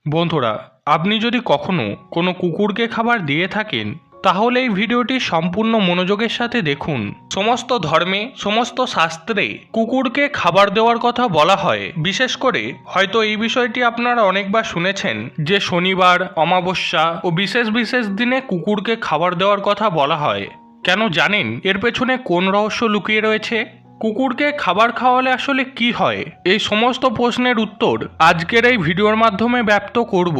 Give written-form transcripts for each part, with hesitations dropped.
বন্ধুরা, আপনি যদি কখনো কোনো কুকুরকে খাবার দিয়ে থাকেন তাহলে এই ভিডিওটি সম্পূর্ণ মনোযোগের সাথে দেখুন। সমস্ত ধর্মে, সমস্ত শাস্ত্রে কুকুরকে খাবার দেওয়ার কথা বলা হয়। বিশেষ করে হয়তো এই বিষয়টি আপনারা অনেকবার শুনেছেন যে শনিবার, অমাবস্যা ও বিশেষ বিশেষ দিনে কুকুরকে খাবার দেওয়ার কথা বলা হয়। কেন জানেন এর পেছনে কোন রহস্য লুকিয়ে রয়েছে? কুকুরকে খাবার খাওয়ালে আসলে কি হয়? এই সমস্ত প্রশ্নের উত্তর আজকের এই ভিডিওর মাধ্যমে ব্যক্ত করব।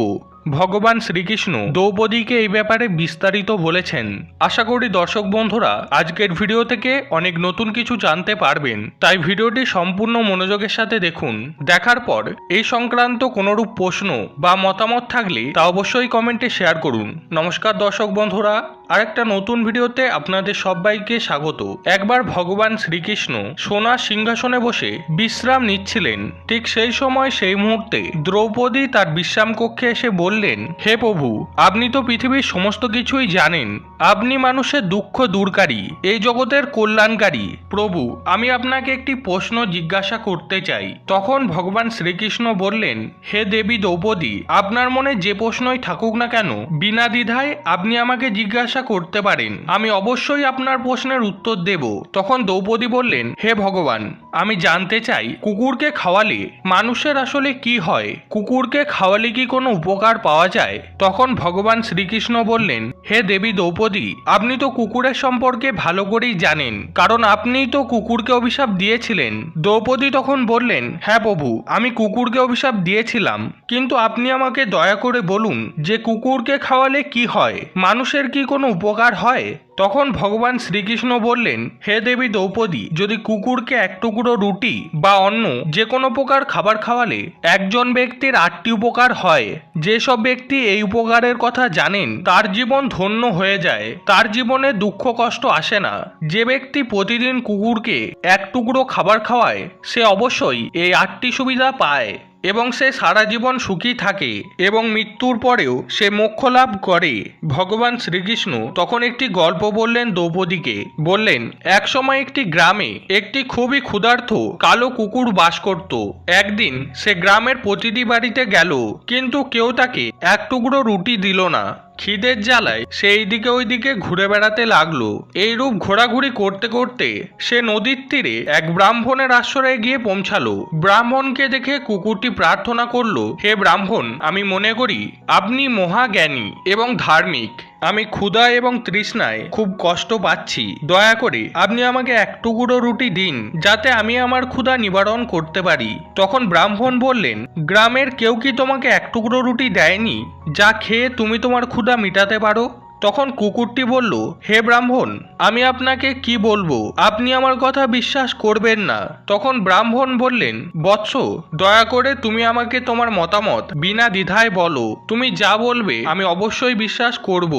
ভগবান শ্রীকৃষ্ণ দ্রৌপদীকে এই ব্যাপারে বিস্তারিত বলেছেন। আশা করি দর্শক বন্ধুরা আজকের ভিডিও থেকে অনেক নতুন কিছু জানতে পারবেন, তাই ভিডিওটি সম্পূর্ণ মনোযোগের সাথে দেখুন। দেখার পর এই সংক্রান্ত কোনোরূপ প্রশ্ন বা মতামত থাকলে তা অবশ্যই কমেন্টে শেয়ার করুন। নমস্কার দর্শক বন্ধুরা, আরেকটা নতুন ভিডিওতে আপনাদের সবাইকে স্বাগত। একবার ভগবান শ্রীকৃষ্ণ সোনার সিংহাসনে বসে বিশ্রাম নিচ্ছিলেন। ঠিক সেই সময় সেই মুহূর্তে দ্রৌপদী তার বিশ্রাম কক্ষে এসে বললেন, হে প্রভু, আপনি তো পৃথিবীর সমস্ত কিছুই জানেন, আপনি মানুষের দুঃখ দূরকারী, এই জগতের কল্যাণকারী। প্রভু, আমি আপনাকে একটি প্রশ্ন জিজ্ঞাসা করতে চাই। তখন ভগবান শ্রীকৃষ্ণ বললেন, হে দেবী দ্রৌপদী, আপনার মনে যে প্রশ্নই থাকুক না কেন বিনা দ্বিধায় আপনি আমাকে জিজ্ঞাসা করতে পারেন, আমি অবশ্যই আপনার প্রশ্নের উত্তর দেব। তখন দ্রৌপদী বললেন, হে ভগবান, আমি জানতে চাই কুকুরকে খাওয়ালে মানুষের আসলে কি হয়? কুকুরকে খাওয়ালে কি কোনো উপকার পাওয়া যায়? তখন ভগবান শ্রীকৃষ্ণ বললেন, হে দেবী দ্রৌপদী, আপনি তো কুকুরের সম্পর্কে ভালো করেই জানেন, কারণ আপনিই তো কুকুরকে অভিশাপ দিয়েছিলেন। দ্রৌপদী তখন বললেন, হ্যাঁ প্রভু, আমি কুকুরকে অভিশাপ দিয়েছিলাম, কিন্তু আপনি আমাকে দয়া করে বলুন যে কুকুরকে খাওয়ালে কি হয়? মানুষের কি কোনো উপকার হয়? তখন ভগবান শ্রীকৃষ্ণ বললেন, হে দেবী দ্রৌপদী, যদি কুকুরকে এক টুকরো রুটি বা অন্য যে কোনো প্রকার খাবার খাওয়ালে একজন ব্যক্তির 8টি উপকার হয়। যেসব ব্যক্তি এই উপকারের কথা জানেন তার জীবন ধন্য হয়ে যায়, তার জীবনে দুঃখ কষ্ট আসে না। যে ব্যক্তি প্রতিদিন কুকুরকে এক টুকরো খাবার খাওয়ায় সে অবশ্যই এই 8টি সুবিধা পায় এবং সে সারা জীবন সুখী থাকে এবং মৃত্যুর পরেও সে মোক্ষ লাভ করে। ভগবান শ্রীকৃষ্ণ তখন একটি গল্প বললেন দ্রৌপদীকে। বললেন, এক সময় একটি গ্রামে একটি খুবই ক্ষুধার্ত কালো কুকুর বাস করত। একদিন সে গ্রামের প্রতিটি বাড়িতে গেল, কিন্তু কেউ তাকে এক টুকরো রুটি দিল না। খিদের জ্বালায় সে এইদিকে ওইদিকে ঘুরে বেড়াতে লাগলো। এইরূপ ঘোরাঘুরি করতে করতে সে নদীর তীরে এক ব্রাহ্মণের আশ্রয়ে গিয়ে পৌঁছালো। ব্রাহ্মণকে দেখে কুকুরটি প্রার্থনা করলো, হে ব্রাহ্মণ, আমি মনে করি আপনি মহাজ্ঞানী এবং ধার্মিক। আমি ক্ষুধা এবং তৃষ্ণায় খুব কষ্ট পাচ্ছি, দয়া করে আপনি আমাকে এক টুকরো রুটি দিন যাতে আমি আমার ক্ষুধা নিবারণ করতে পারি। তখন ব্রাহ্মণ বললেন, গ্রামের কেউ কি তোমাকে এক টুকরো রুটি দেয়নি যা খেয়ে তুমি তোমার ক্ষুধা মিটাতে পারো? তখন কুকুরটি বলল, হে ব্রাহ্মণ, আমি আপনাকে কি বলবো, আপনি আমার কথা বিশ্বাস করবেন না। তখন ব্রাহ্মণ বললেন, বৎস, দয়া করে তুমি আমাকে তোমার মতামত বিনা দ্বিধায় বলো, তুমি যা বলবে আমি অবশ্যই বিশ্বাস করব।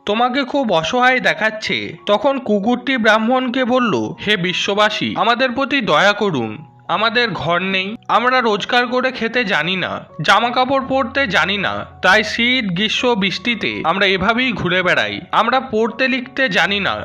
তোমাকে খুব অসহায় দেখাচ্ছে। তখন কুকুরটি ব্রাহ্মণকে বলল, হে বিশ্ববাসী, আমাদের প্রতি দয়া করুন। আমাদের ঘর নেই, আমরা রোজগার করে খেতে জানি না, জামা কাপড় পরতে জানি না, তাই শীত গ্রীষ্ম বৃষ্টিতে আমরা এভাবেই ঘুরে বেড়াই। আমরা পড়তে লিখতে জানি না।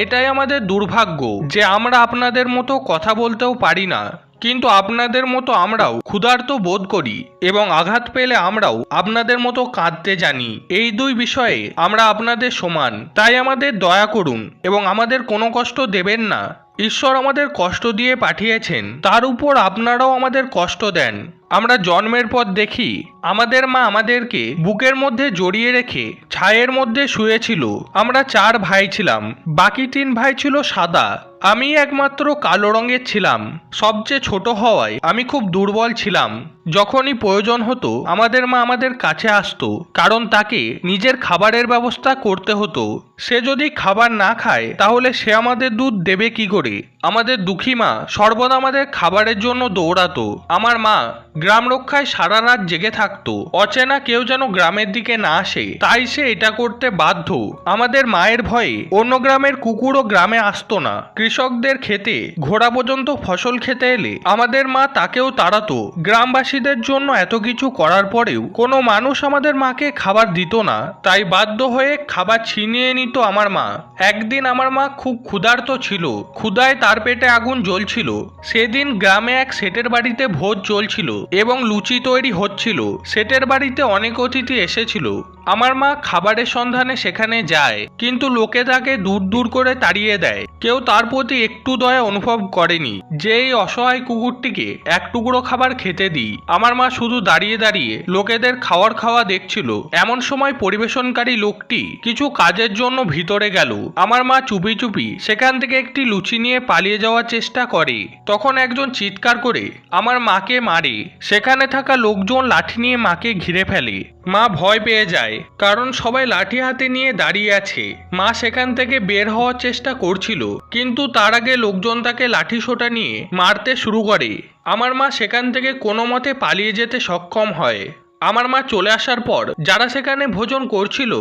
এটাই আমাদের দুর্ভাগ্য যে আমরা আপনাদের মতো কথা বলতেও পারি না, কিন্তু আপনাদের মতো আমরাও ক্ষুধার্ত বোধ করি এবং আঘাত পেলে আমরাও আপনাদের মতো কাঁদতে জানি। এই দুই বিষয়ে আমরা আপনাদের সমান, তাই আমাদের দয়া করুন এবং আমাদের কোনো কষ্ট দেবেন না। ঈশ্বর আমাদের কষ্ট দিয়ে পাঠিয়েছেন, তার উপর আপনারাও আমাদের কষ্ট দেন। আমরা জন্মের পর দেখি আমাদের মা আমাদেরকে বুকের মধ্যে জড়িয়ে রেখে ছায়ের মধ্যে শুয়েছিল। আমরা 4 ভাই ছিলাম, বাকি 3 ভাই ছিল সাদা, আমি একমাত্র কালো রঙের ছিলাম। সবচেয়ে ছোট হওয়ায় আমি খুব দুর্বল ছিলাম। যখনই প্রয়োজন হতো আমাদের মা আমাদের কাছে আসতো, কারণ তাকে নিজের খাবারের ব্যবস্থা করতে হতো। সে যদি খাবার না খায় তাহলে সে আমাদের দুধ দেবে কি করে? আমাদের দুঃখী মা সর্বদা আমাদের খাবারের জন্য দৌড়াতো। আমার মা গ্রাম রক্ষায় সারা রাত জেগে থাকতো, অচেনা কেউ যেন গ্রামের দিকে না আসে, তাই সে এটা করতে বাধ্য। আমাদের মায়ের ভয়ে অন্য গ্রামের কুকুরও গ্রামে আসতো না। কৃষ্ণ কৃষকদের খেতে ঘোড়া পর্যন্ত ফসল খেতে এলে আমাদের মা তাকেও তাড়াতো। গ্রামবাসীদের জন্য এত কিছু করার পরেও কোনো মানুষ আমাদের মাকে খাবার দিত না, তাই বাধ্য হয়ে খাবার ছিনিয়ে নিত আমার মা। একদিন আমার মা খুব ক্ষুধার্ত ছিল, ক্ষুধায় তার পেটে আগুন জ্বলছিল। সেদিন গ্রামে এক শেঠের বাড়িতে ভোজ চলছিল এবং লুচি তৈরি হচ্ছিল। শেঠের বাড়িতে অনেক অতিথি এসেছিল। আমার মা খাবারের সন্ধানে সেখানে যায়, কিন্তু লোকে তাকে দূর দূর করে তাড়িয়ে দেয়। কেউ তার প্রতি একটু দয়া অনুভব করেনি যে এই অসহায় কুকুরটিকে এক টুকরো খাবার খেতে দিই। আমার মা শুধু দাঁড়িয়ে দাঁড়িয়ে লোকেদের খাওয়া দেখছিল। এমন সময় পরিবেশনকারী লোকটি কিছু কাজের জন্য ভিতরে গেল। আমার মা চুপি চুপি সেখান থেকে একটি লুচি নিয়ে পালিয়ে যাওয়ার চেষ্টা করে। তখন একজন চিৎকার করে আমার মাকে মারে। সেখানে থাকা লোকজন লাঠি নিয়ে মাকে ঘিরে ফেলে। মা ভয় পেয়ে যায়, কারণ সবাই লাঠি হাতে নিয়ে দাঁড়িয়ে আছে। মা সেখান থেকে বের হওয়ার চেষ্টা করছিল, কিন্তু তার আগে লোকজন তাকে লাঠি সোঁটা নিয়ে মারতে শুরু করে। আমার মা সেখান থেকে কোনো মতে পালিয়ে যেতে সক্ষম হয়। আমার মা চলে আসার পর যারা সেখানে ভোজন করছিল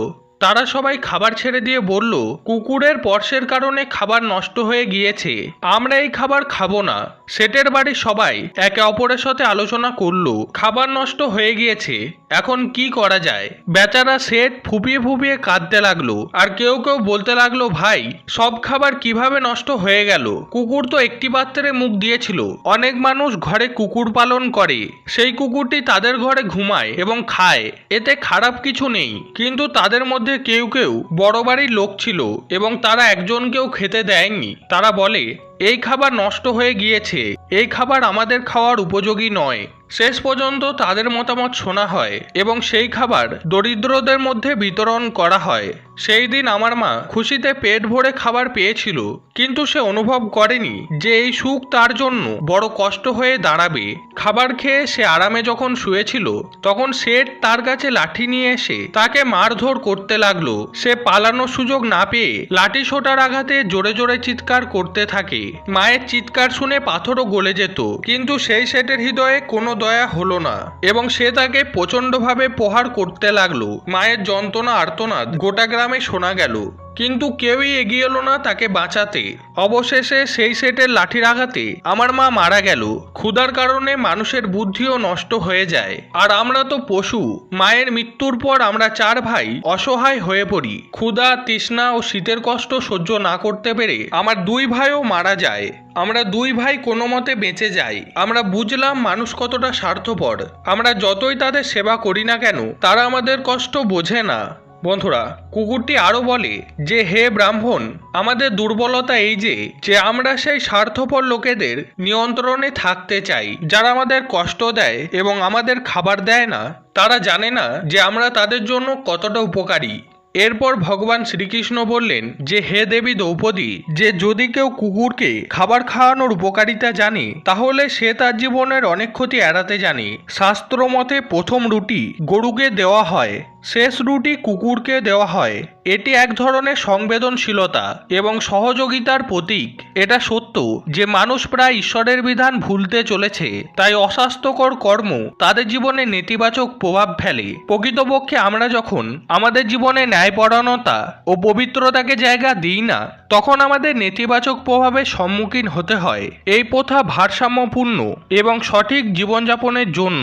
তারা সবাই খাবার ছেড়ে দিয়ে বলল, কুকুরের স্পর্শের কারণে খাবার নষ্ট হয়ে গিয়েছে, আমরা এই খাবার খাবো না। শেঠের বাড়ির সবাই একে অপরের সাথে আলোচনা করলো, খাবার নষ্ট হয়ে গিয়েছে, এখন কি করা যায়। বেচারা শেঠ ফুপিয়ে ফুপিয়ে কাঁদতে লাগলো, আর কেউ কেউ বলতে লাগলো, ভাই সব খাবার কিভাবে নষ্ট হয়ে গেল? কুকুর তো একটি পাত্রে মুখ দিয়েছিল। অনেক মানুষ ঘরে কুকুর পালন করে, সেই কুকুরটি তাদের ঘরে ঘুমায় এবং খায়, এতে খারাপ কিছু নেই। কিন্তু তাদের মধ্যে কেউ কেউ বড় বাড়ির লোক ছিল এবং তারা একজনকেও খেতে দেয়নি। তারা বলে, এই খাবার নষ্ট হয়ে গিয়েছে, এই খাবার আমাদের খাওয়ার উপযোগী নয়। শেষ পর্যন্ত তাদের মতামত শোনা হয় এবং সেই খাবার দরিদ্রদের মধ্যে বিতরণ করা হয়। সেই দিন আমার মা খুশিতে পেট ভরে খাবার পেয়েছিল, কিন্তু সে অনুভব করেনি যে এই সুখ তার জন্য বড় কষ্ট হয়ে দাঁড়াবে। খাবার খেয়ে সে আরামে যখন শুয়েছিল, তখন শেঠ তার কাছে লাঠি নিয়ে এসে তাকে মারধর করতে লাগলো। সে পালানোর সুযোগ না পেয়ে লাঠি সোঁটার আঘাতে জোরে জোরে চিৎকার করতে থাকে। মায়ের চিৎকার শুনে পাথরও গলে যেত, কিন্তু সেই শেঠের হৃদয়ে কোনো দয়া হলো না এবং সে তাকে প্রচন্ডভাবে প্রহার করতে লাগলো। মায়ের যন্ত্রণা আর্তনাদ গোটা গ্রামে শোনা গেল, কিন্তু কেউই এগিয়ে এলো না তাকে বাঁচাতে। অবশেষে সেই শেঠের লাঠির আঘাতে আমার মা মারা গেল। ক্ষুধার কারণে মানুষের বুদ্ধিও নষ্ট হয়ে যায়, আর আমরা তো পশু। মায়ের মৃত্যুর পর আমরা 4 ভাই অসহায় হয়ে পড়ি। ক্ষুধা, তৃষ্ণা ও শীতের কষ্ট সহ্য না করতে পেরে আমার 2 ভাইও মারা যায়। আমরা 2 ভাই কোনো মতে বেঁচে যাই। আমরা বুঝলাম মানুষ কতটা স্বার্থপর। আমরা যতই তাদের সেবা করি না কেন, তারা আমাদের কষ্ট বোঝে না। বন্ধুরা, কুকুরটি আরও বলে যে, হে ব্রাহ্মণ, আমাদের দুর্বলতা এই যে আমরা সেই স্বার্থপর লোকেদের নিয়ন্ত্রণে থাকতে চাই, যারা আমাদের কষ্ট দেয় এবং আমাদের খাবার দেয় না। তারা জানে না যে আমরা তাদের জন্য কতটা উপকারী। এরপর ভগবান শ্রীকৃষ্ণ বললেন যে, হে দেবী দ্রৌপদী, যে যদি কেউ কুকুরকে খাবার খাওয়ানোর উপকারিতা জানে, তাহলে সে তার জীবনের অনেক ক্ষতি এড়াতে জানে। শাস্ত্র মতে প্রথম রুটি গরুকে দেওয়া হয়, শেষ রুটি কুকুরকে দেওয়া হয়। এটি এক ধরনের সংবেদনশীলতা এবং সহযোগিতার প্রতীক। এটা সত্য যে মানুষ প্রায় ঈশ্বরের বিধান ভুলতে চলেছে, তাই অস্বাস্থ্যকর কর্ম তাদের জীবনে নেতিবাচক প্রভাব ফেলে। প্রকৃতপক্ষে আমরা যখন আমাদের জীবনে ন্যায়পরায়ণতা ও পবিত্রতাকে জায়গা দিই না, তখন আমাদের নেতিবাচক প্রভাবের সম্মুখীন হতে হয়। এই প্রথা ভারসাম্যপূর্ণ এবং সঠিক জীবনযাপনের জন্য।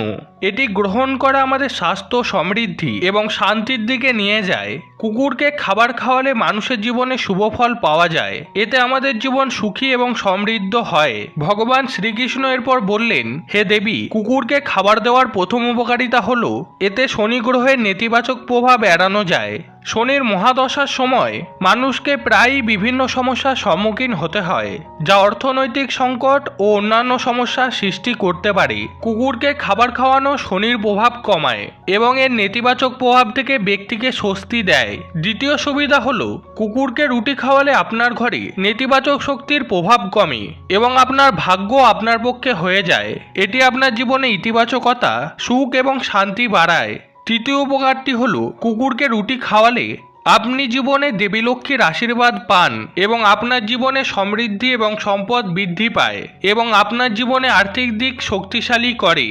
এটি গ্রহণ করা আমাদের স্বাস্থ্য, সমৃদ্ধি এবং শান্তির দিকে নিয়ে যায়। কুকুরকে খাবার খাওয়ালে মানুষের জীবনে শুভ ফল পাওয়া যায়। এতে আমাদের জীবন সুখী এবং সমৃদ্ধ হয়। ভগবান শ্রীকৃষ্ণ এরপর বললেন, হে দেবী, কুকুরকে খাবার দেওয়ার প্রথম উপকারিতা হলো এতে শনি গ্রহের নেতিবাচক প্রভাব এড়ানো যায়। শনির মহাদশার সময় মানুষকে প্রায়ই বিভিন্ন সমস্যার সম্মুখীন হতে হয়, যা অর্থনৈতিক সংকট ও অন্যান্য সমস্যার সৃষ্টি করতে পারে। কুকুরকে খাবার খাওয়ানো শনির প্রভাব কমায় এবং এর নেতিবাচক প্রভাব থেকে ব্যক্তিকে স্বস্তি দেয়। দ্বিতীয় সুবিধা হলো, কুকুরকে রুটি খাওয়ালে আপনার ঘরে নেতিবাচক শক্তির প্রভাব কমে এবং আপনার ভাগ্য আপনার পক্ষে হয়ে যায়। এটি আপনার জীবনে ইতিবাচকতা, সুখ এবং শান্তি বাড়ায়। তৃতীয় উপকারটি হলো, কুকুরকে রুটি খাওয়ালে আপনি জীবনে দেবী লক্ষ্মীর আশীর্বাদ পান এবং আপনার জীবনে সমৃদ্ধি এবং সম্পদ বৃদ্ধি পায় এবং আপনার জীবনে আর্থিক দিক শক্তিশালী করে।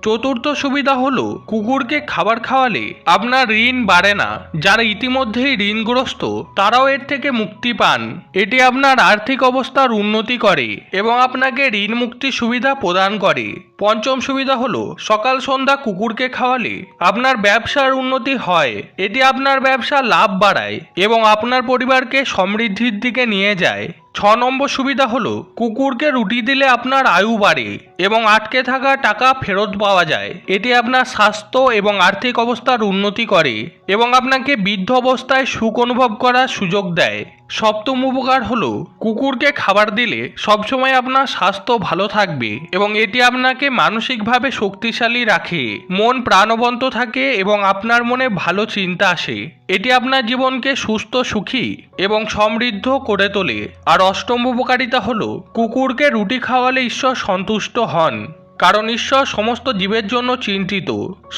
চতুর্থ সুবিধা হলো কুকুরকে খাবার খাওয়ালে আপনার ঋণ বাড়ে না। যারা ইতিমধ্যেই ঋণগ্রস্ত তারাও এর থেকে মুক্তি পান। এটি আপনার আর্থিক অবস্থার উন্নতি করে এবং আপনাকে ঋণ মুক্তি সুবিধা প্রদান করে। পঞ্চম সুবিধা হলো সকাল সন্ধ্যা কুকুরকে খাওয়ালে আপনার ব্যবসার উন্নতি হয়। এটি আপনার ব্যবসার লাভ বাড়ায় এবং আপনার পরিবারকে সমৃদ্ধির দিকে নিয়ে যায়। 6 নম্বর সুবিধা হলো কুকুরকে রুটি দিলে আপনার আয়ু বাড়ে এবং আটকে থাকা টাকা ফেরত পাওয়া যায়। এটি আপনার স্বাস্থ্য এবং আর্থিক অবস্থার উন্নতি করে এবং আপনাকে বৃদ্ধ অবস্থায় সুখ অনুভব করার সুযোগ দেয়। সপ্তম উপকার হলো কুকুরকে খাবার দিলে সবসময় আপনার স্বাস্থ্য ভালো থাকবে এবং এটি আপনাকে মানসিকভাবে শক্তিশালী রাখে। মন প্রাণবন্ত থাকে এবং আপনার মনে ভালো চিন্তা আসে। এটি আপনার জীবনকে সুস্থ, সুখী এবং সমৃদ্ধ করে তোলে। আর অষ্টম উপকারিতা হলো কুকুরকে রুটি খাওয়ালে ঈশ্বর সন্তুষ্ট হন, কারণ ঈশ্বর সমস্ত জীবের জন্য চিন্তিত,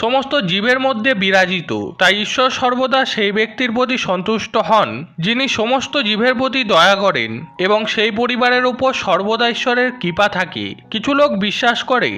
সমস্ত জীবের মধ্যে বিরাজিত। তাই ঈশ্বর সর্বদা সেই ব্যক্তির প্রতি সন্তুষ্ট হন যিনি সমস্ত জীবের প্রতি দয়া করেন এবং সেই পরিবারের উপর সর্বদা ঈশ্বরের কৃপা থাকে। কিছু লোক বিশ্বাস করে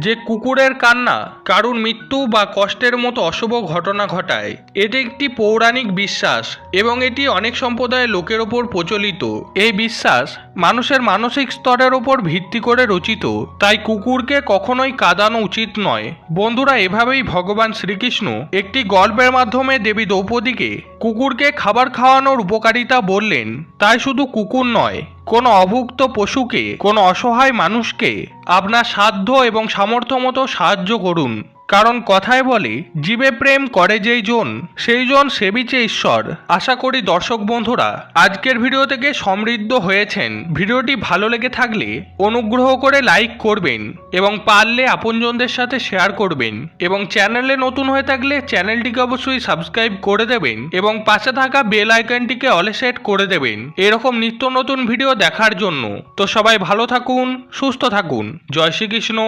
যে কুকুরের কান্না কারুর মৃত্যু বা কষ্টের মতো অশুভ ঘটনা ঘটায়। এটি একটি পৌরাণিক বিশ্বাস এবং এটি অনেক সম্প্রদায়ের লোকের ওপর প্রচলিত। এই বিশ্বাস মানুষের মানসিক স্তরের ওপর ভিত্তি করে রচিত, তাই কুকুরকে কখনোই কাঁদানো উচিত নয়। বন্ধুরা, এভাবেই ভগবান শ্রীকৃষ্ণ একটি গল্পের মাধ্যমে দেবী দ্রৌপদীকে কুকুরকে খাবার খাওয়ানোর উপকারিতা বললেন। তাই শুধু কুকুর নয়, কোনো অভুক্ত পশুকে, কোনো অসহায় মানুষকে আপনার সাধ্য এবং সামর্থ্য মতো সাহায্য করুন। কারণ কথায় বলে, জীবে প্রেম করে যেই জন সেই জন সেবিছে ঈশ্বর। আশা করি দর্শক বন্ধুরা আজকের ভিডিও থেকে সমৃদ্ধ হয়েছেন। ভিডিওটি ভালো লেগে থাকলে অনুগ্রহ করে লাইক করবেন এবং পারলে আপনজনদের সাথে শেয়ার করবেন এবং চ্যানেলে নতুন হয়ে থাকলে চ্যানেলটিকে অবশ্যই সাবস্ক্রাইব করে দেবেন এবং পাশে থাকা বেল আইকনটিকে অলে সেট করে দেবেন এরকম নিত্য নতুন ভিডিও দেখার জন্য। তো সবাই ভালো থাকুন, সুস্থ থাকুন। জয় শ্রীকৃষ্ণ।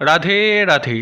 রাধে রাধে।